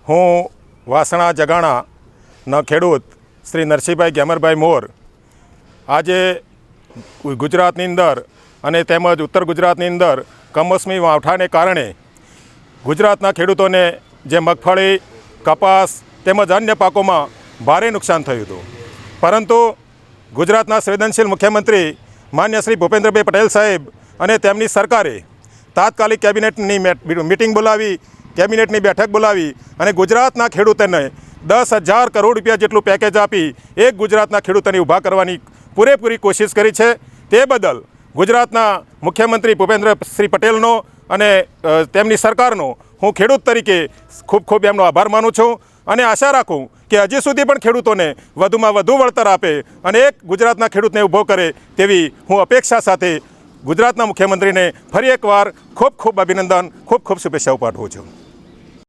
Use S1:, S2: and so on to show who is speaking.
S1: હું વાસણા જગાણાના ખેડૂત શ્રી નરસિંહભાઈ ગેમરભાઈ મોર આજે ગુજરાતની અંદર અને તેમજ ઉત્તર ગુજરાતની અંદર કમોસમી માવઠાને કારણે ગુજરાતના ખેડૂતોને જે મગફળી, કપાસ તેમજ અન્ય પાકોમાં ભારે નુકસાન થયું હતું, પરંતુ ગુજરાતના સંવેદનશીલ મુખ્યમંત્રી માન્ય શ્રી ભૂપેન્દ્રભાઈ પટેલ સાહેબ અને તેમની સરકારે તાત્કાલિક કેબિનેટની મીટિંગ બોલાવી, કેબિનેટની બેઠક બોલાવી અને ગુજરાતના ખેડૂતોને 10,000 કરોડ રૂપિયા જેટલું પેકેજ આપી એક ગુજરાતના ખેડૂતોને ઊભા કરવાની પૂરેપૂરી કોશિશ કરી છે. તે બદલ ગુજરાતના મુખ્યમંત્રી ભૂપેન્દ્રશ્રી પટેલનો અને તેમની સરકારનો હું ખેડૂત તરીકે ખૂબ ખૂબ એમનો આભાર માનું છું અને આશા રાખું કે હજી સુધી પણ ખેડૂતોને વધુમાં વધુ વળતર આપે અને એક ગુજરાતના ખેડૂતને ઊભો કરે તેવી હું અપેક્ષા સાથે ગુજરાતના મુખ્યમંત્રીને ફરી એકવાર ખૂબ ખૂબ અભિનંદન, ખૂબ ખૂબ શુભેચ્છાઓ પાઠવું છું.